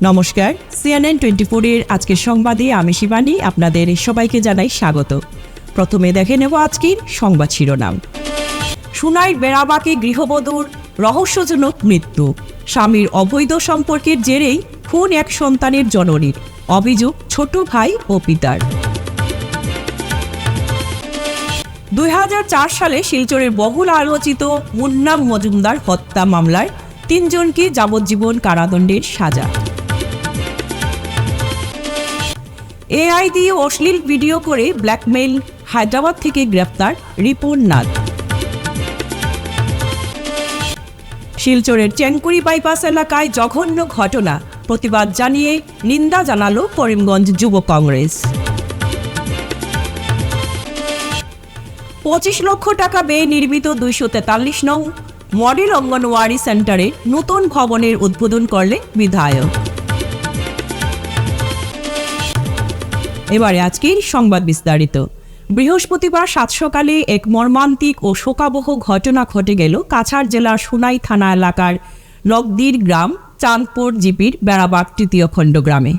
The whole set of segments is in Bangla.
নমস্কার, CNN 24 এর আজকের সংবাদে আমি শিবানী আপনাদের সবাইকে জানাই স্বাগত। প্রথমে দেখে নেব আজকের সংবাদ শিরোনাম। সুনাই বেড়াবাকে গৃহবধূর রহস্যজনক মৃত্যু, স্বামীর অবৈধ সম্পর্কের জেরেই খুন এক সন্তানের জননীর, অভিযোগ ছোট ভাই ও পিতার। 2004 সালে শিলচরের বহুল আলোচিত মুন্না মজুমদার হত্যা মামলায় 3 জনকে যাবজ্জীবন কারাদণ্ডের সাজা। এআই দিয়ে অশ্লীল ভিডিও করে ব্ল্যাকমেইল, হায়দ্রাবাদ থেকে গ্রেফতার রিপন নাথ। শিলচরের চেঙ্কুরি বাইপাস এলাকায় জঘন্য ঘটনা, প্রতিবাদ জানিয়ে নিন্দা জানালো করিমগঞ্জ যুব কংগ্রেস। 25 লক্ষ টাকা ব্যয়ে নির্মিত 243 নং মডেল অঙ্গনওয়াড়ি সেন্টারে নতুন ভবনের উদ্বোধন করলেন বিধায়ক। এবারে আজকের সংবাদ বিস্তারিত। বৃহস্পতিবার সাত সকালে এক মর্মান্তিক ও শোকাবহ ঘটনা ঘটে গেল কাছাড় জেলার সুনাই থানা এলাকার লগদির গ্রাম চাঁদপুর জিপির বেড়াবাগ তৃতীয় খণ্ড গ্রামে।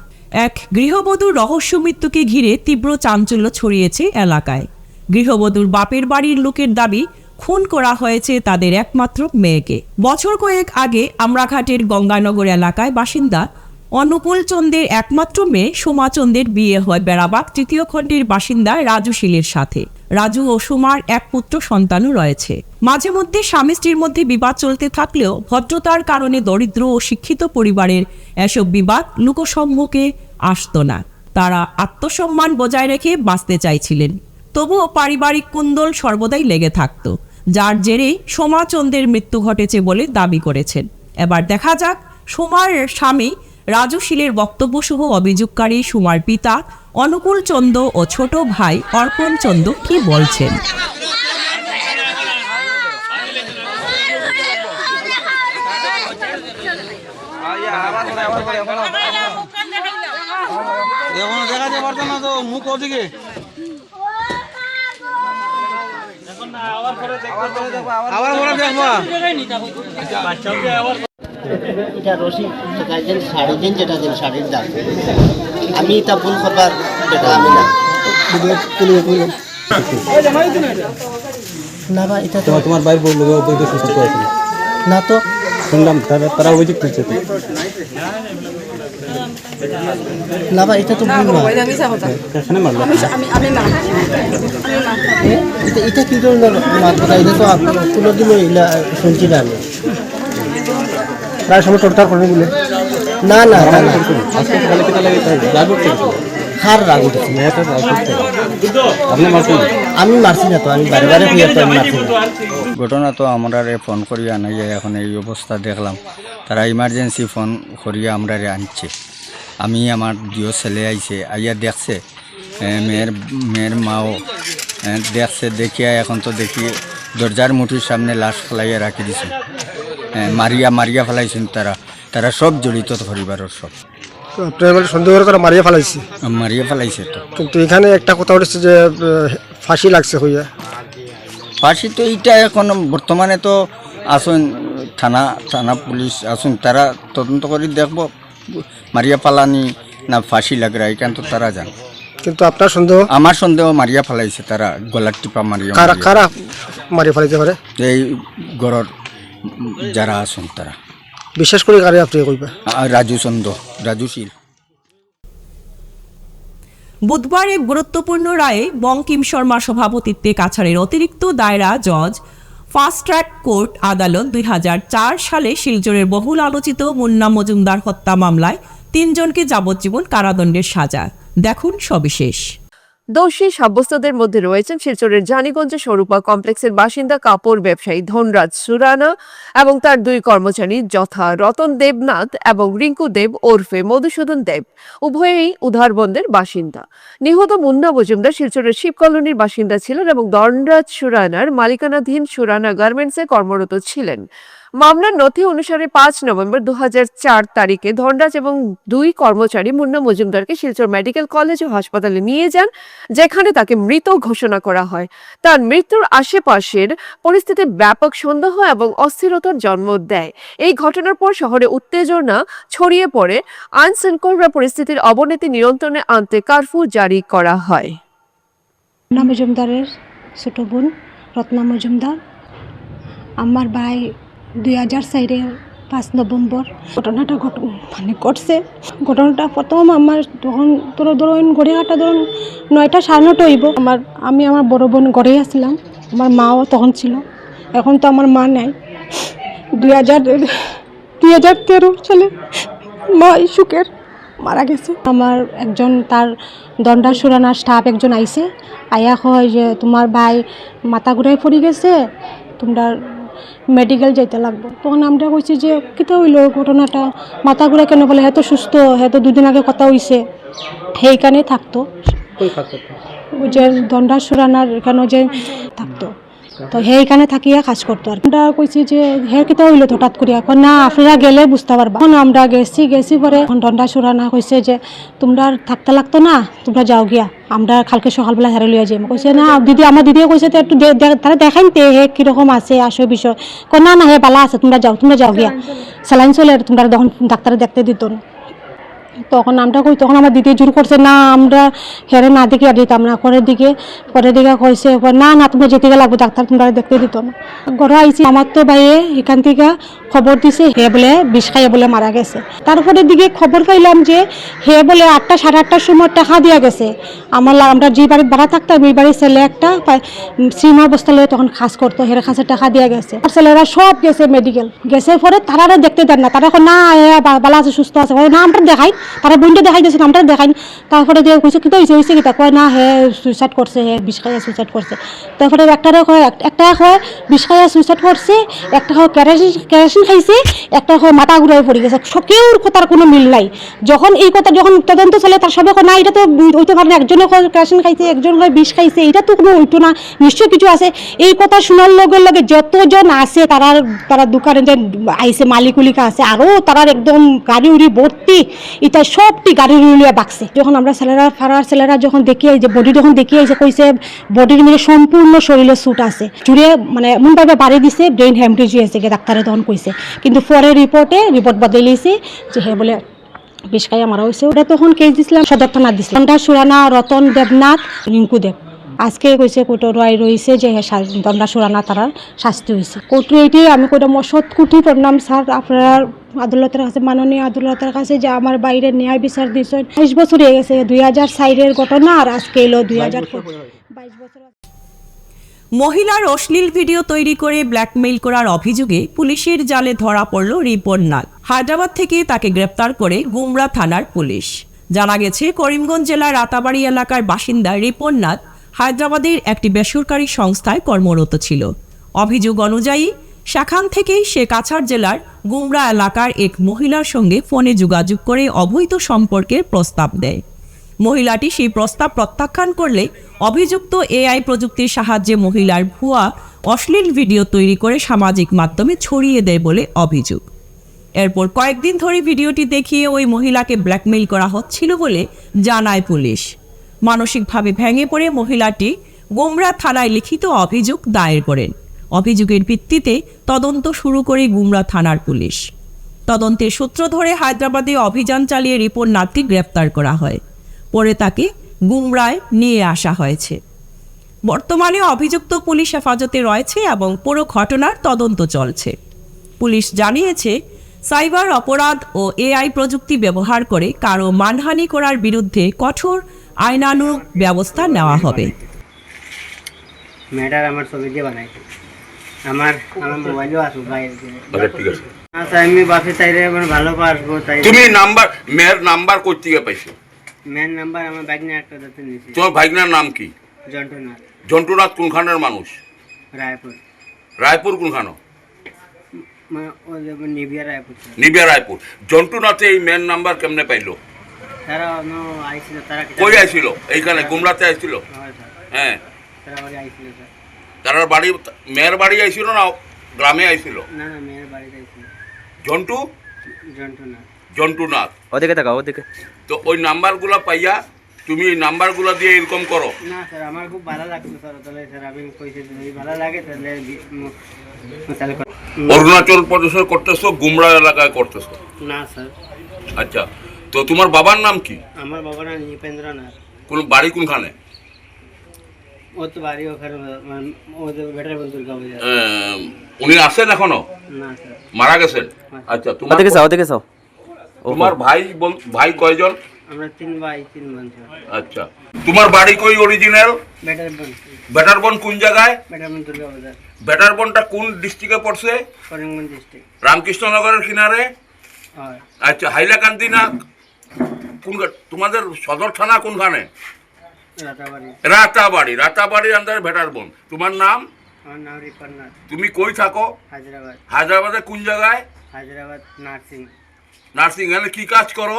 এক গৃহবধূর রহস্য মৃত্যুকে ঘিরে তীব্র চাঞ্চল্য ছড়িয়েছে এলাকায়। গৃহবধূর বাপের বাড়ির লোকের দাবি, খুন করা হয়েছে তাদের একমাত্র মেয়েকে। বছর কয়েক আগে আমরাঘাটের গঙ্গানগর এলাকায় বাসিন্দা অনুকূল চন্দের একমাত্র মেয়ে সোমাচন্দের বিয়ে হয় বেড়াবাগ তৃতীয় খণ্ডের বাসিন্দা রাজু শীলের সাথে। রাজু ও সোমার এক পুত্র সন্তানও রয়েছে। মাঝে মধ্যে স্বামী স্ত্রীর মধ্যে বিবাদ চলতে থাকলেও ভদ্রতার কারণে দরিদ্র ও শিক্ষিত পরিবারের এসব বিবাদ লোকসম্মুখে আসত না। তারা আত্মসম্মান বজায় রেখে বাঁচতে চাইছিলেন। তবুও পারিবারিক কুন্দল সর্বদাই লেগে থাকত, যার জেরে সোমাচন্দের মৃত্যু ঘটেছে বলে দাবি করেছেন। এবার দেখা যাক সোমার স্বামী রাজু শীলের বক্তব্য সহ অভিযোগকারী সোমার পিতা অনুকূল চন্দ ও ছোট ভাই অর্পণ চন্দ কি বলছেন। এটা রশি গাইছেন শাড়ির দিন, যেটা দিন শাড়ির দাম আমি তা ভুল খবর, যেটা আমি না বা এটা তো তোমার ভাই বললো অবৈধ সম্পর্ক আছে না, তো শুনলাম তারা অভিযোগ করছে না বা এটা তো ভুল না। এখানে মারলো এটা কি ধরনের মাত্রা, এটা তো কোনোদিনও এগুলা শুনছি না আমি। প্রায় সময় টোটাল করে বলে না না না না হার রাগ উঠেছে। আমি মারছি না তো, আমি বারে বারে আমি মারছি না। ঘটনা তো আমরা ফোন করিয়া নাই, এখন এই অবস্থা দেখলাম। তারা ইমার্জেন্সি ফোন করিয়া আমরা আনছে। আমি আমার দুই ছেলে আইছে, আইয়া দেখছে, মেয়ের মাও দেখছে। দেখিয়া এখন তো দেখি দরজার মুঠির সামনে লাশ ফেলাইয়া রাখি দিছে। মারিয়া ফেলাইছেন তারা সব জড়িত, পরিবারের সব। সন্দেহ করে মারিয়া ফেলাইছে তো। কিন্তু এখানে একটা কথা উঠেছে যে ফাঁসি লাগছে হইয়া। ফাঁসি তো এইটা এখন বর্তমানে তো আসুন থানা পুলিশ আসুন, তারা তদন্ত করে দেখব মারিয়া ফালানি না ফাঁসি লাগরা, এখান তো তারা জান। কিন্তু আপনার সন্দেহ? আমার সন্দেহ মারিয়া ফেলাইছে তারা, গলার টিপা মারিয়া। কারা মারিয়া ফেলাইতে পারে? এই গড়র যারা আসুন তারা। বিশেষ করে কারে আপনি কইবা? রাজু শীল। বুধবার এক গুরুত্বপূর্ণ রায়ে বঙ্কিম শর্মা সভাপতিত্বে কাছাড়ের অতিরিক্ত দায়রা জজ ফাস্ট ট্র্যাক কোর্ট আদালত 2004 সালে শিলচরের বহুল আলোচিত মুন্না মজুমদার হত্যা মামলায় 3 জনকে যাবজ্জীবন কারাদণ্ডের সাজা। দেখুন সবিশেষ। দোষী সাব্যস্তদের মধ্যে রয়েছেন শিলচরের জানিগঞ্জে স্বরূপা কমপ্লেক্সের বাসিন্দা কাপড় ব্যবসায়ী ধনরাজ সুরানা এবং তার 2 কর্মচারী যথা রতন দেবনাথ এবং রিঙ্কু দেব ওরফে মধুসূদন দেব, উভয়েই উধারবন্দের বাসিন্দা। নিহত মুন্না মজুমদার শিলচরের শিব কলোনির বাসিন্দা ছিলেন এবং ধনরাজ সুরানার মালিকানাধীন সুরানা গার্মেন্টসে কর্মরত ছিলেন। মামলার নথি অনুসারে 5 নভেম্বর 2004 তারিখে ধনরাজ এবং 2 কর্মচারী মুন্না মজুমদারকে শিলচর মেডিকেল কলেজ ও হাসপাতালে নিয়ে যান, যেখানে তাকে মৃত ঘোষণা করা হয়। তার মৃত্যুর আশেপাশের পরিস্থিতি ব্যাপক সন্দেহ এবং অস্থিরতার জন্ম দেয়। এই ঘটনার পর শহরে উত্তেজনা ছড়িয়ে পড়ে। আইন শৃঙ্খলা পরিস্থিতির অবনতি নিয়ন্ত্রণে আনতে কারফিউ জারি করা হয়। রত্না মজুমদারের ছোট বোন রত্না মজুমদার, আমার ভাই 2004 নভেম্বর ঘটনাটা ঘটছে। ঘটনাটা প্রথম আমার তখন ধরুন গড়িয়াহাটা ধরুন 9টা 9:30 হইব। আমি আমার বড় বোন গড়েই আসছিলাম, আমার মাও তখন ছিল, এখন তো আমার মা নাই। 2013 সালে মা ইস্যুকের মারা গেছে। আমার একজন তার দণ্ডা সুরানার স্টাফ একজন আইছে, আয়া কয় যে তোমার ভাই মাথা ঘুরাই পড়ে গেছে, তোমরা মেডিকেল যাইতে লাগবো। তখন আমরা কইছি যে কিতা হইলো ঘটনাটা, মাথা ঘুরাই কেন? বলে হ্যাঁ তো সুস্থ, হ্যাঁ তো 2 দিন আগে কথা হইছে, সেইখানে থাকতো। ওই যে দণ্ডা সুরানার এখানে যে থাকতো, তো সেইখানে থাকিয়া কাজ করতো। আর আমরা কইছি যে হ্যাঁ কিতা হইলো হঠাৎ করিয়া? এখন না আপনারা গেলে বুঝতে পারবা। এখন আমরা গেছি পরে দণ্ডা সুরানা কইছে যে তোমরা থাকতে লাগতো না, তোমরা যাও গিয়া, আমরা কালকে সকালবেলা হারে লইয়া যাই। কইছে না দিদি, আমার দিদিও কইছে তো একটু তারা দেখাইন তে হে কিরকম আছে আসো বিষয়। না না হে বালা আছে, তোমরা যাও গিয়া, স্যালাইন চলে, তোমরা তখন ডাক্তারে দেখতে দিত না। তখন আমরা কই, তখন আমার দিদি জোর করছে না আমরা হেরে না দেখে আর দিতাম না। পরের দিকে কইছে না না তোমরা যেতে লাগবো, ডাক্তার তোমরা দেখতে দিত না। ঘরে আইছি, আমার তো ভাইয়ে এখান থেকে খবর দিছে হে বলে বিষ খাইয়ে বলে মারা গেছে। তারপরের দিকে খবর পাইলাম যে হে বলে 8টা 8:30 সময় টাকা দিয়া গেছে। আমরা যে বাড়িতে ভাড়া থাকতাম এই বাড়ির ছেলে একটা সিমা বস্তা লয়ে তখন খাস করতো, হের কাছে টাকা দিয়া গেছে। আর ছেলেরা সব গেছে মেডিকেল, গেছে পরে তারা দেখতে দেন না, তারা না ভালো আছে সুস্থ আছে, না আমরা দেখাই, তারা বন্ধু দেখাই দিয়েছে, আমরা দেখাই। তারপরে যে কইছে কিতা হয়েছে কিতা, কয় না হে সুইসাইড করছে, হে বিষ খাইয়া সুইসাইড করছে। তারপরে একটা কয় বিষ খাইয়া সুইসাইড করছে, একটা হয় কেরোসিন খাইছে, একটা হয় মাথা ঘুরাই পড়ে গেছে। কেউর কথার কোনো মিল নাই। যখন এই কথা যখন তদন্ত চলে, তার সবাই না এটা তো হইতে পারে না, একজনে কেরোসিন খাইছে, একজন হয় বিষ খাইছে, এটা তো কোনো হইতো না, নিশ্চয় কিছু আছে। এই কথা শোনার লগে লগে যতজন আছে তারা দোকানে যে আইসে মালিকুলিকা আছে, আরও তারা একদম গাড়ি উড়ি ভর্তি, এটা সবটি গাড়ি উড়িয়ে বাকছে। যখন আমরা ছেলেরা যখন দেখি যে বডি যখন দেখি আইছে, কইছে বডির মধ্যে সম্পূর্ণ শরীরে স্যুট আছে, জুড়ে মানে এমনভাবে বাড়ি দিছে ব্রেন হ্যামরেজ হয়েছে, ডাক্তারে তখন কইছে। কিন্তু পরে রিপোর্ট বদলাইছে যে হে বলে বিষ খাইয়া মারা হয়েছে। ওটা তখন কেস দিছিলাম সদর থানা দিছিলাম। দণ্ডা সুরানা, রতন দেবনাথ, রিঙ্কু দেব। আজকে কইছে কোর্টের রায় রয়েছে যে দণ্ডা সুরানা তারার শাস্তি হয়েছে। কোর্টে এইটি আমি কইটা মশত কুটি প্রণাম স্যার, আপনার আদালতের কাছে, মাননীয় আদালতের কাছে যে আমার বাইরে ন্যায় বিচার দিয়েছেন। 22 বছর হয়ে গেছে, 2004-এর ঘটনা, আর আজকে এলো 2022 বছর। মহিলার অশ্লীল ভিডিও তৈরি করে ব্ল্যাকমেইল করার অভিযোগে পুলিশের জালে ধরা পড়ল রিপন নাগ। হায়দ্রাবাদ থেকে তাকে গ্রেপ্তার করে গুমরা থানার পুলিশ। জানা গেছে করিমগঞ্জ জেলার রাতাবাড়ি এলাকার বাসিন্দা রিপন নাগ হায়দ্রাবাদের একটি বেসরকারি সংস্থায় কর্মরত ছিল। অভিযোগ অনুযায়ী সেখান থেকেই সে কাছাড় জেলার গুমরা এলাকার এক মহিলার সঙ্গে ফোনে যোগাযোগ করে অবৈধ সম্পর্কের প্রস্তাব দেয়। মহিলাটি সেই প্রস্তাব প্রত্যাখ্যান করলে অভিযুক্ত এআই প্রযুক্তির সাহায্যে মহিলার ভুয়া অশ্লীল ভিডিও তৈরি করে সামাজিক মাধ্যমে ছড়িয়ে দেয় বলে অভিযোগ। এরপর কয়েকদিন ধরে ভিডিওটি দেখিয়ে ওই মহিলাকে ব্ল্যাকমেইল করা হচ্ছিল বলে জানায় পুলিশ। মানসিকভাবে ভেঙে পড়ে মহিলাটি গুমরা থানায় লিখিত অভিযোগ দায়ের করেন। অভিযোগের ভিত্তিতে তদন্ত শুরু করে গুমরা থানার পুলিশ। তদন্তের সূত্র ধরে হায়দ্রাবাদে অভিযান চালিয়ে রিপন নাগকে গ্রেপ্তার করা হয়। পরে তাকে গুমরায় নিয়ে আসা হয়েছে। বর্তমানে অভিযুক্ত পুলিশ হেফাজতে রয়েছে এবং পুরো ঘটনার তদন্ত চলছে। পুলিশ জানিয়েছে সাইবার অপরাধ ও এআই প্রযুক্তি ব্যবহার করে কারো মানহানি করার বিরুদ্ধে কঠোর আইনানুগ ব্যবস্থা নেওয়া হবে। ম্যাডার আমার ছবি দিয়ে বানাইছে, আমার মোবাইলও আসো বাইরে। আচ্ছা ঠিক আছে। আচ্ছা আমি বাসে চাইলে মানে ভালো পারবো তাই। তুমি নাম্বার মেয়ের নাম্বার কই থেকে পাইছো? মেন নাম্বার আমার বাইক নিয়ে একটা যাতে নিছি। তোমার ভাইগনার নাম কি? জন্টুনাথ। জন্টুনাথ কোনখানের মানুষ? রায়পুর। রায়পুর কোনখানো? মানে ওই যে নিবিয়া রায়পুর। নিবিয়া রায়পুর। জন্টুনাথে এই মেন নাম্বার কেমনে পাইলো? তারা আইছিল, তারা কই আইছিল? এইখানে গুমরাতে আইছিল? হ্যাঁ তারা বাড়ি আইছিল স্যার। তার বাড়ি মেয়ের বাড়ি আইছিল না গ্রামে আইছিল? না না, মেয়ের বাড়িতে আইছিল। জন্টু জন্টু না। জন্টুনাথ। ওদিকে তাকাও ওদিকে। তো ওই নাম্বারগুলো পাইয়া তুমি এই নাম্বারগুলো দিয়ে এরকম করো? না স্যার, আমার খুব ভালো লাগছে স্যার, তাহলে স্যার আমি কইছি যদি ভালো লাগে তাহলে তাহলে অরুণাচল প্রদেশে করতেছো, গুমরা এলাকায় করতেছো? না স্যার। আচ্ছা, তো তোমার বাবার নাম কি? আমার বাবার নাম নিপেন্দ্রনাথ। কোন বাড়ি কোনখানে? ও তো বাড়ি ওখানে, ওদের বেটার বন্ধুর গাঁও যায়। উনি আছেন এখনো? না স্যার, মারা গেছেন? আচ্ছা, তোমার ওদিকে যাও ওদিকে যাও। তোমার ভাই কয়জন? আমরা 3 ভাই 3 বোন স্যার। আচ্ছা, তোমার বাড়ি কই অরিজিনাল? বেটার বোন। বেটারবন কোন জায়গায়? বেটার বন্ধুর গাঁও বাজার, বেটারবনটা কোন ডিস্ট্রিক্টে পড়ছে? করিমগঞ্জ ডিস্ট্রিক্ট। রামকৃষ্ণনগরের কিনারে? হয়। আচ্ছা, হাইলাকান্দি না কোন? তোমাদের সদর থানা কোনখানে? রাতাবাড়ি। রাতাবাড়ির আন্দারে বেটারবন। তোমার নাম? আমার নাম রিপননাথ। তুমি কই থাকো? হায়দ্রাবাদ। হায়দ্রাবাদে কোন জায়গায়? হায়দ্রাবাদ নার্সিং। নার্সিং এখানে কি কাজ করো?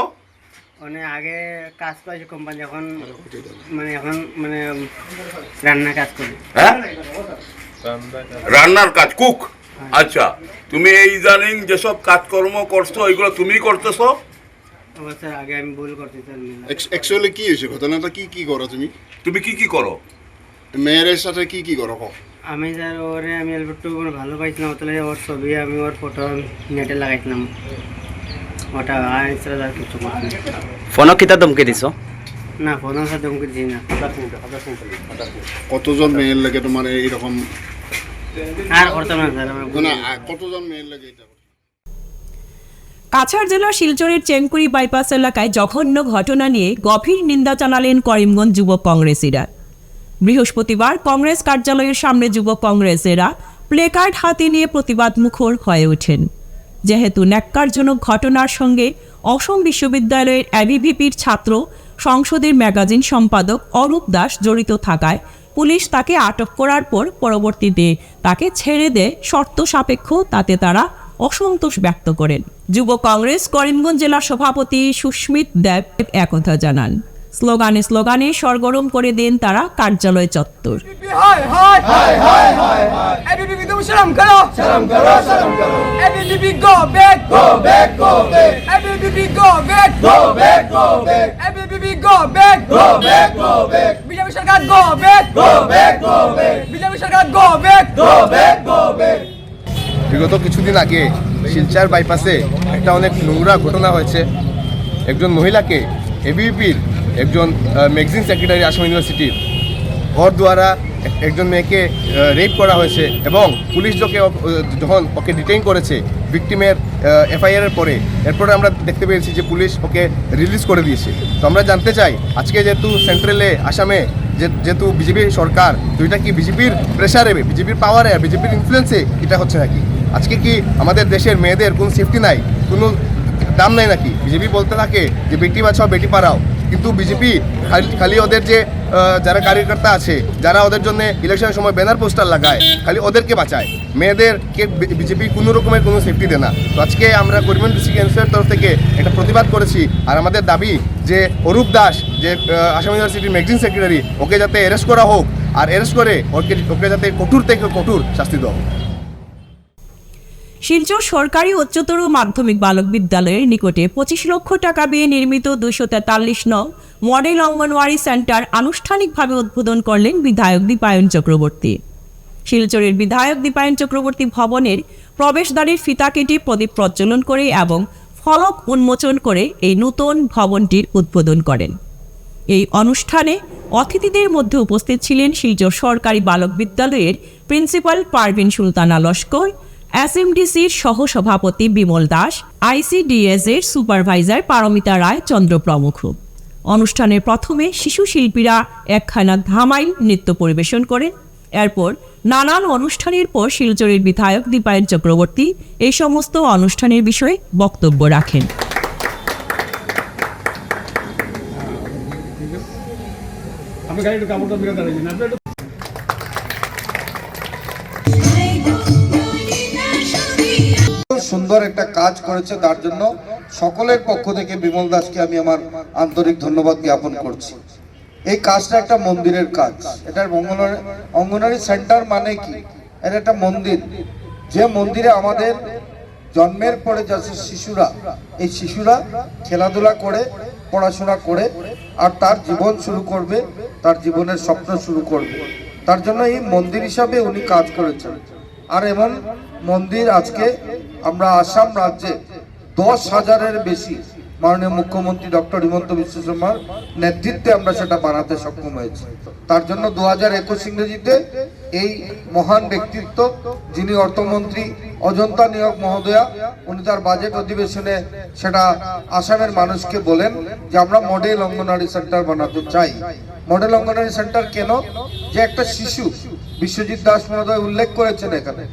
মানে আগে কাজ করেছি কোম্পানি, এখন মানে রান্না কাজ করি। হ্যাঁ, রান্নার কাজ, কুক। আচ্ছা, তুমি এই ইদানিং যেসব কাজকর্ম করছো এগুলো তুমি করতেছো? আমার স্যার আগে আমি ভুল করছি স্যার। অ্যাকচুয়ালি কি হয়েছে ঘটনাটা, কি করো তুমি? তুমি কি করো? মেয়ের সাথে কি করো? আমি স্যার ওরে আমি একটু ভালো পাইছিলাম, তাহলে ওর ছবি আমি ওর ফটো নেটে লাগাইছিলাম, ওটা আর স্যার আর কিছু করছি না। ফোনও কিতা ধমকি দিছো? না, ফোনের সাথে ধমকি দিই না। কতজন মেয়ের লাগে তোমার এইরকম? আর করতাম না স্যার। না, কতজন মেয়ের লাগে এটা? কাছাড় জেলার শিলচরের চেংকুরি বাইপাস এলাকায় জঘন্য ঘটনা নিয়ে গভীর নিন্দা জানালেন করিমগঞ্জ যুব কংগ্রেসীরা। বৃহস্পতিবার কংগ্রেস কার্যালয়ের সামনে যুব কংগ্রেসেরা প্লেকার্ড হাতে নিয়ে প্রতিবাদ মুখর হয়ে ওঠেন। যেহেতু ন্যাক্কারজনক ঘটনার সঙ্গে অসম বিশ্ববিদ্যালয়ের এবিভিপির ছাত্র সংসদের ম্যাগাজিন সম্পাদক অরূপ দাস জড়িত থাকায় পুলিশ তাকে আটক করার পর পরবর্তীতে তাকে ছেড়ে দেয় শর্ত সাপেক্ষ, তাতে তারা অসন্তোষ ব্যক্ত করেন। যুব কংগ্রেস করিমগঞ্জ জেলা সভাপতি সুস্মিত দেব একথা জানান। স্লোগানে সরগরম করে দেন তারা কার্যালয় চত্বর। বিগত কিছুদিন আগে শিলচর বাইপাসে একটা অনেক নোংরা ঘটনা হয়েছে। একজন মহিলাকে এবিভিপির একজন ম্যাগাজিন সেক্রেটারি আসাম ইউনিভার্সিটির ওর দ্বারা একজন মেয়েকে রেপ করা হয়েছে এবং পুলিশ যখন ওকে ডিটেইন করেছে ভিকটিমের এফআইআরের পরে, এরপরে আমরা দেখতে পেয়েছি যে পুলিশ ওকে রিলিজ করে দিয়েছে। তো আমরা জানতে চাই, আজকে যেহেতু সেন্ট্রালে আসামে যেহেতু বিজেপি সরকার, তো এটা কি বিজেপির প্রেশারে, বিজেপির পাওয়ারে, বিজেপির ইনফ্লুয়েন্সে এটা হচ্ছে নাকি? আজকে কি আমাদের দেশের মেয়েদের কোনো সেফটি নাই, কোনো দাম নাই নাকি? বিজেপি বলতে থাকে যে বেটি বাঁচাও বেটি পড়াও, কিন্তু বিজেপি খালি ওদের যে যারা কার্যকর্তা আছে, যারা ওদের জন্য ইলেকশনের সময় ব্যানার পোস্টার লাগায়, খালি ওদেরকে বাঁচায়, মেয়েদেরকে বিজেপি কোনো রকমের কোনো সেফটি দেয় না। তো আজকে আমরা করিমগঞ্জ ডিস্ট্রিক্ট এনসিপির তরফ থেকে একটা প্রতিবাদ করেছি, আর আমাদের দাবি যে অরূপ দাস যে আসাম ইউনিভার্সিটির ম্যাগাজিন সেক্রেটারি, ওকে যাতে অ্যারেস্ট করা হোক, আর অ্যারেস্ট করে ওকে যাতে কঠোর থেকে কঠোর শাস্তি দেওয়া হোক। শিলচর সরকারি উচ্চতর মাধ্যমিক বালক বিদ্যালয়ের নিকটে 25 লক্ষ টাকা ব্যয়ে নির্মিত 243 নং মডেল অঙ্গনওয়াড়ি সেন্টার আনুষ্ঠানিকভাবে উদ্বোধন করলেন বিধায়ক দীপায়ন চক্রবর্তী। শিলচরের বিধায়ক দীপায়ন চক্রবর্তী ভবনের প্রবেশদ্বারের ফিতা কেটে প্রদীপ প্রজ্বলন করে এবং ফলক উন্মোচন করে এই নতুন ভবনটির উদ্বোধন করেন। এই অনুষ্ঠানে অতিথিদের মধ্যে উপস্থিত ছিলেন শিলচর সরকারি বালক বিদ্যালয়ের প্রিন্সিপাল পারভিন সুলতানা লস্কর, এসএমডিসির সহসভাপতি বিমল দাস, আইসিডিএস এর সুপারভাইজার পারমিতা রায় চন্দ্র প্রমুখ। অনুষ্ঠানের প্রথমে শিশু শিল্পীরা একখানা ধামাইল নৃত্য পরিবেশন করেন। এরপর নানান অনুষ্ঠানের পর শিলচরের বিধায়ক দীপায়ন চক্রবর্তী এই সমস্ত অনুষ্ঠানের বিষয়ে বক্তব্য রাখেন। সুন্দর একটা কাজ করেছে, তার জন্য সকলের পক্ষ থেকে বিমল দাসকে আমি আমার আন্তরিক ধন্যবাদ জ্ঞাপন করছি। এই কাজটা একটা মন্দিরের কাজ। এটার অঙ্গনওয়াড়ি সেন্টার মানে কি? এটা একটা মন্দির। যে মন্দিরে আমাদের জন্মের পরে যাচ্ছে শিশুরা, এই শিশুরা খেলাধুলা করে, পড়াশোনা করে, আর তার জীবন শুরু করবে, তার জীবনের স্বপ্ন শুরু করবে। তার জন্য এই মন্দির হিসাবে উনি কাজ করেছেন। আর এমন মন্দির আজকে আমরা আসাম রাজ্যে 10,000-এর বেশি মাননীয় মুখ্যমন্ত্রী ডক্টর হিমন্ত বিশ্ব শর্মার নেতৃত্বে আমরা সেটা বানাতে সক্ষম হয়েছি। তার জন্য 2021 ইংরেজিতে এই মহান ব্যক্তিত্ব, যিনি অর্থমন্ত্রী অজন্তা নিয়োগ মহোদয়া, উনি তার বাজেট অধিবেশনে সেটা আসামের মানুষকে বলেন যে আমরা মডেল অঙ্গনওয়াড়ি সেন্টার বানাতে চাই। মডেল অঙ্গনওয়াড়ি সেন্টার কেন? যে একটা শিশু, বিশ্বজিৎ দাস মহোদয় উল্লেখ করেছেন এখানে,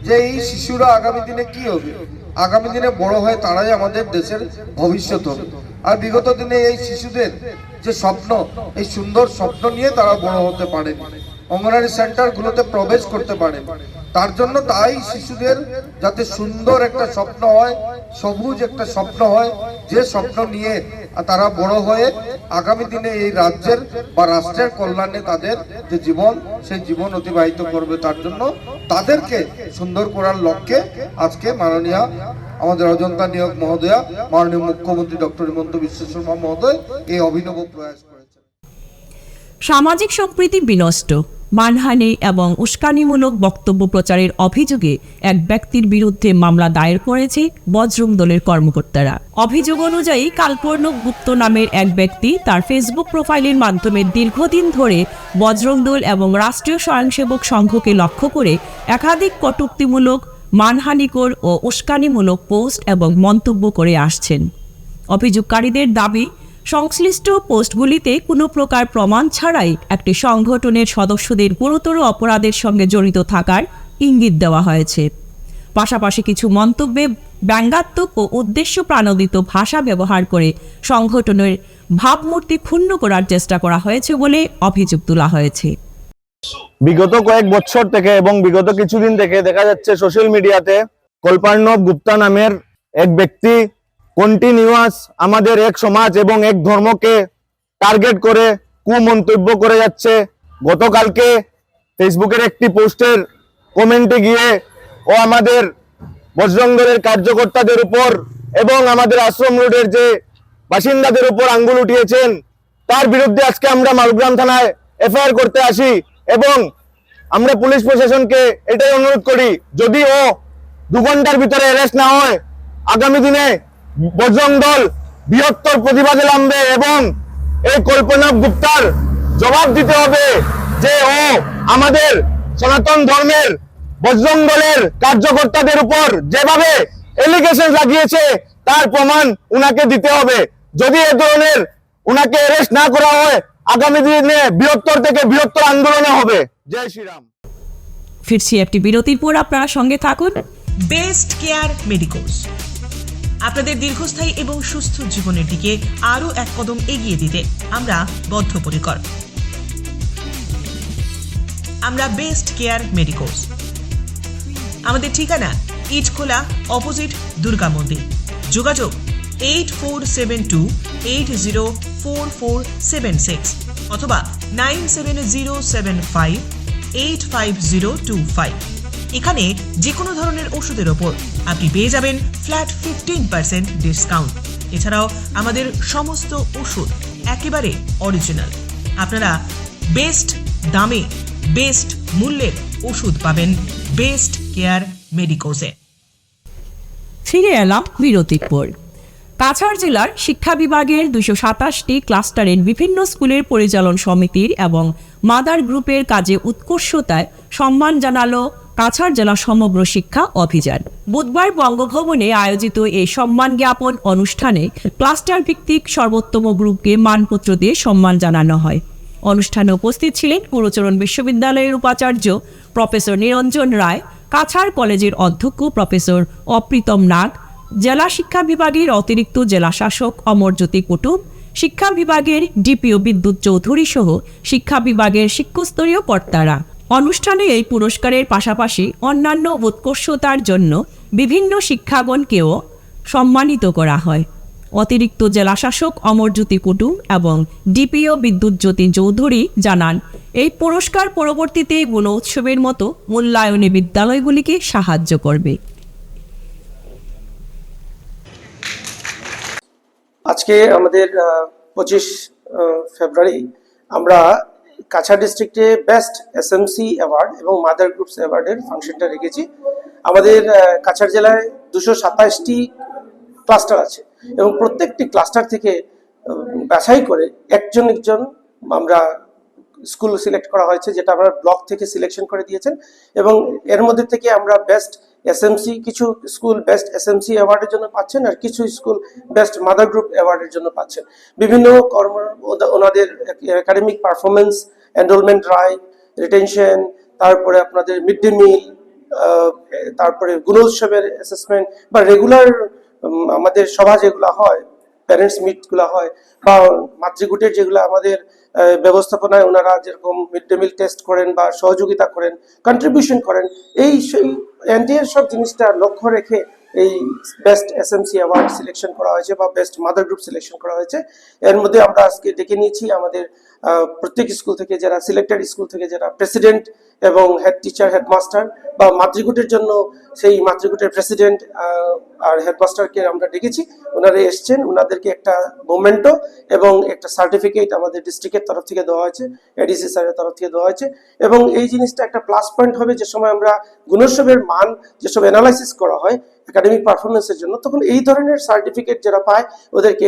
যে এই শিশুরা আগামী দিনে কি হবে, আগামী দিনে বড় হয়ে তারাই আমাদের দেশের ভবিষ্যৎ হবে। আর বিগত দিনে এই শিশুদের যে স্বপ্ন, এই সুন্দর স্বপ্ন নিয়ে তারা বড় হতে পারেন, অঙ্গনওয়াড়ি সেন্টারগুলোতে প্রবেশ করতে পারেন। তার জন্য তাই শিশুদের যাতে সুন্দর একটা স্বপ্ন হয়, সবুজ একটা স্বপ্ন হয়, যে স্বপ্ন নিয়ে তারা বড় হয়ে আগামী দিনে এই রাজ্যের বা রাষ্ট্রের কল্যাণে তাদের যে জীবন, সেই জীবন অতিবাহিত করবে। তার জন্য তাদেরকে সুন্দর করার লক্ষ্যে আজকে মাননীয় আমাদের অজন্তা নিয়োগ মহোদয়া, মাননীয় মুখ্যমন্ত্রী ডক্টর হিমন্ত বিশ্ব শর্মা মহোদয় এই অভিনব প্রয়াস করেছেন। সামাজিক সম্প্রীতি বিনষ্ট, মানহানি এবং উস্কানিমূলক বক্তব্য প্রচারের অভিযোগে এক ব্যক্তির বিরুদ্ধে মামলা দায়ের করেছে বজরং দলের কর্মকর্তারা। অভিযোগ অনুযায়ী কালপর্ণব গুপ্ত নামের এক ব্যক্তি তার ফেসবুক প্রোফাইলের মাধ্যমে দীর্ঘদিন ধরে বজরং দল এবং রাষ্ট্রীয় স্বয়ংসেবক সংঘকে লক্ষ্য করে একাধিক কটূক্তিমূলক, মানহানিকর ও উস্কানিমূলক পোস্ট এবং মন্তব্য করে আসছেন। অভিযোগকারীদের দাবি, সংশ্লিষ্ট পোস্টগুলিতে কোনো প্রকার প্রমাণ ছাড়াই একটি সংগঠনের সদস্যদের গুরুতর অপরাধের সঙ্গে জড়িত থাকার ইঙ্গিত দেওয়া হয়েছে। পাশাপাশি কিছু মন্তব্যে ব্যঙ্গাত্মক ও উদ্দেশ্য প্রাণোদিত ভাষা ব্যবহার করে সংগঠনের ভাবমূর্তি ক্ষুণ্ণ করার চেষ্টা করা হয়েছে বলে অভিযোগ তোলা হয়েছে। বিগত কয়েক বছর থেকে এবং বিগত কিছুদিন থেকে দেখা যাচ্ছে সোশ্যাল মিডিয়াতে কল্পর্ণব গুপ্তা নামের এক ব্যক্তি কন্টিনিউয়াস আমাদের এক সমাজ এবং এক ধর্মকে টার্গেট করে কুমন্তব্য করে যাচ্ছে। গতকালকে ফেসবুকের একটি পোস্টের কমেন্টে গিয়ে ও আমাদের বজরং দলের কার্যকর্তাদের উপর এবং আমাদের আশ্রম রোডের যে বাসিন্দাদের উপর আঙ্গুল উঠিয়েছেন। তার বিরুদ্ধে আজকে আমরা মালগ্রাম থানায় এফআইআর করতে আসি এবং আমরা পুলিশ প্রশাসনকে এটাই অনুরোধ করি, যদি ও 2 ঘন্টার ভিতরে অ্যারেস্ট না হয়, আগামী দিনে বজরং দল বৃহত্তর প্রতিবাদে নামবে এবং এই কল্পর্ণব গুপ্তার জবাব দিতে হবে যে ও আমাদের সনাতন ধর্মের বজরং দলের কার্যকর্তাদের উপর যেভাবে এলিগেশন লাগিয়েছে তার প্রমাণ উনাকে দিতে হবে। যদি এ ধরনের উনাকে অ্যারেস্ট না করা হয়, আগামী দিনে বৃহত্তর থেকে বৃহত্তর আন্দোলনে হবে। জয় শ্রীরাম। ফিরছি একটি বিরতির পর, আপনারা সঙ্গে থাকুন। বেস্ট কেয়ার মেডিকোস আপনাদের দীর্ঘস্থায়ী এবং সুস্থ জীবনের দিকে আরও এক কদম এগিয়ে দিতে আমরা বদ্ধপরিকর। আমরা বেস্ট কেয়ার মেডিকোস। আমাদের ঠিকানা ইটখোলা, অপোজিট দুর্গা মন্দির। যোগাযোগ 8472804476 অথবা 9707585025। এখানে যে কোনো ধরনের ওষুধের ওপর আপনি পেয়ে যাবেন ফ্ল্যাট 15% ডিসকাউন্ট। এছাড়াও আমাদের সমস্ত ওষুধ একেবারে অরিজিনাল। আপনারা বেস্ট দামে, বেস্ট মূল্যের ওষুধ পাবেন বেস্ট কেয়ার মেডিকোসে। ফিরে এলাম বিরতির পর। কাছাড় জেলার শিক্ষা বিভাগের 227টি ক্লাস্টারের বিভিন্ন স্কুলের পরিচালন সমিতির এবং মাদার গ্রুপের কাজে উৎকর্ষতায় সম্মান জানালো কাছাড় জেলা সমগ্র শিক্ষা অভিযান। বুধবার বঙ্গভবনে আয়োজিত এই সম্মান জ্ঞাপন অনুষ্ঠানে ক্লাস্টার ভিত্তিক সর্বোত্তম গ্রুপকে মানপত্র দিয়ে সম্মান জানানো হয়। অনুষ্ঠানে উপস্থিত ছিলেন গুরুচরণ বিশ্ববিদ্যালয়ের উপাচার্য প্রফেসর নিরঞ্জন রায়, কাছাড় কলেজের অধ্যক্ষ প্রফেসর অপ্রীতম নাগ, জেলা শিক্ষা বিভাগের অতিরিক্ত জেলা শাসক অমরজ্যোতি কুটুম, শিক্ষা বিভাগের ডিপিও বিদ্যুৎ চৌধুরী সহ শিক্ষা বিভাগের শিক্ষাস্তরীয় কর্তারা। অনুষ্ঠানে এই পুরস্কারের পাশাপাশি অন্যান্য উৎকর্ষতার জন্য বিভিন্ন শিক্ষাগণকেও সম্মানিত করা হয়। অতিরিক্ত জেলাশাসক অমরজ্যোতি কুটুম এবং ডিপিও বিদ্যুৎজ্যোতি চৌধুরী জানান, এই পুরস্কার পরবর্তীতে গুণোৎসবের মতো মূল্যায়নে বিদ্যালয়গুলিকে সাহায্য করবে। আজকে আমাদের 25 ফেব্রুয়ারি আমরা কাছাড় ডিস্ট্রিক্টে বেস্ট এসএমসি অ্যাওয়ার্ড এবং মাদার গ্রুপস অ্যাওয়ার্ডের ফাংশনটা রেখেছি। আমাদের কাছাড় জেলায় 227টি ক্লাস্টার আছে এবং প্রত্যেকটি ক্লাস্টার থেকে বাছাই করে একজন আমরা স্কুল সিলেক্ট করা হয়েছে, যেটা আমরা ব্লক থেকে সিলেকশন করে দিয়েছেন এবং এর মধ্যে থেকে আমরা বেস্ট এসএমসি, কিছু স্কুল বেস্ট এসএমসি অ্যাওয়ার্ডের জন্য পাচ্ছেন আর কিছু স্কুল বেস্ট মাদার গ্রুপ অ্যাওয়ার্ডের জন্য পাচ্ছেন। বিভিন্ন ওনাদের academic performance, enrolment drive, retention, তারপরে আপনাদের মিড ডে মিল, তারপরে গুণোৎসবের অ্যাসেসমেন্ট বা রেগুলার আমাদের সভা যেগুলো হয়, প্যারেন্টস মিটগুলো হয় বা মাতৃগুটের যেগুলো আমাদের ব্যবস্থাপনায় ওনারা যেরকম মিড ডে মিল টেস্ট করেন বা সহযোগিতা করেন, কন্ট্রিবিউশন করেন, সেই এনটিএর সব জিনিসটা লক্ষ্য রেখে এই বেস্ট এসএমসি অ্যাওয়ার্ড সিলেকশন করা হয়েছে বা বেস্ট মাদার গ্রুপ সিলেকশন করা হয়েছে। এর মধ্যে আমরা আজকে ডেকে নিয়েছি আমাদের প্রত্যেক স্কুল থেকে যারা সিলেক্টেড স্কুল থেকে যারা প্রেসিডেন্ট এবং হেড টিচার, হেডমাস্টার বা মাতৃগুটের জন্য সেই মাতৃগুটের প্রেসিডেন্ট আর হেডমাস্টারকে আমরা ডেকেছি। ওনারা এসছেন, ওনাদেরকে একটা মোমেন্টো এবং একটা সার্টিফিকেট আমাদের ডিস্ট্রিক্টের তরফ থেকে দেওয়া হয়েছে, এডিসি স্যারের তরফ থেকে দেওয়া হয়েছে এবং এই জিনিসটা একটা প্লাস পয়েন্ট হবে যে সময় আমরা গুণোৎসবের মান যেসব অ্যানালাইসিস করা হয় একাডেমিক পারফরমেন্সের জন্য, তখন এই ধরনের সার্টিফিকেট যারা পায় ওদেরকে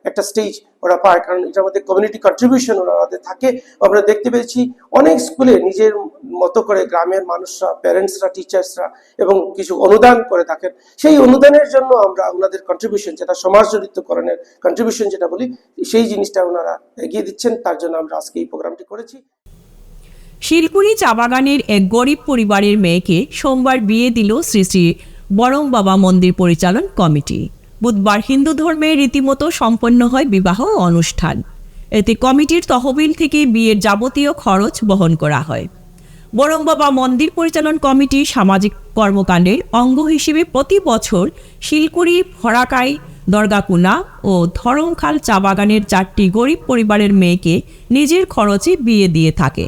একটা স্টেজ ওরা পায়, কারণ এটার মধ্যে কমিউনিটি কন্ট্রিবিউশন ওনাদের থাকে। আমরা দেখতে পেয়েছি অনেক স্কুলে নিজের মতো করে গ্রামের মানুষরা, প্যারেন্টসরা, টিচার্সরা এবং কিছু অনুদান করে থাকেন। সেই অনুদানের জন্য আমরা ওনাদের কন্ট্রিবিউশন, যেটা সমাজ জড়িতকরণের কন্ট্রিবিউশন যেটা বলি, সেই জিনিসটা ওনারা এগিয়ে দিচ্ছেন। তার জন্য আমরা আজকে এই প্রোগ্রামটি করেছি। শিলকুড়ি চা বাগানের এক গরিব পরিবারের মেয়েকে সোমবার বিয়ে দিল শ্রী শ্রী বরং বাবা মন্দির পরিচালন কমিটি। বুধবার হিন্দু ধর্মের রীতিমতো সম্পন্ন হয় বিবাহ অনুষ্ঠান। এতে কমিটির তহবিল থেকে বিয়ের যাবতীয় খরচ বহন করা হয়। বরং বাবা মন্দির পরিচালন কমিটি সামাজিক কর্মকাণ্ডের অঙ্গ হিসেবে প্রতি বছর শিলকুড়ি, ফরাকাই, দরগাকুনা ও ধরমখাল চা বাগানের 4টি গরিব পরিবারের মেয়েকে নিজের খরচে বিয়ে দিয়ে থাকে।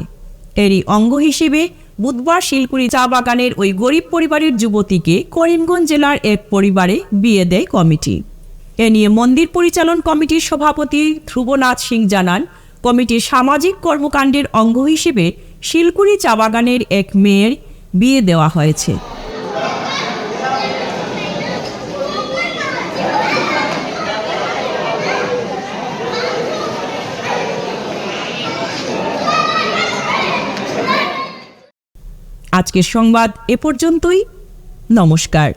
এরই অঙ্গ হিসেবে বুধবার শিলকুড়ি চা বাগানের ওই গরিব পরিবারের যুবতীকে করিমগঞ্জ জেলার এক পরিবারে বিয়ে দেয় কমিটি। এ নিয়ে মন্দির পরিচালন কমিটির সভাপতি ধ্রুবনাথ সিং জানান, কমিটির সামাজিক কর্মকাণ্ডের অঙ্গ হিসেবে শিলকুড়ি চা বাগানের এক মেয়ের বিয়ে দেওয়া হয়েছে। আজকের সংবাদ এ পর্যন্তই। নমস্কার।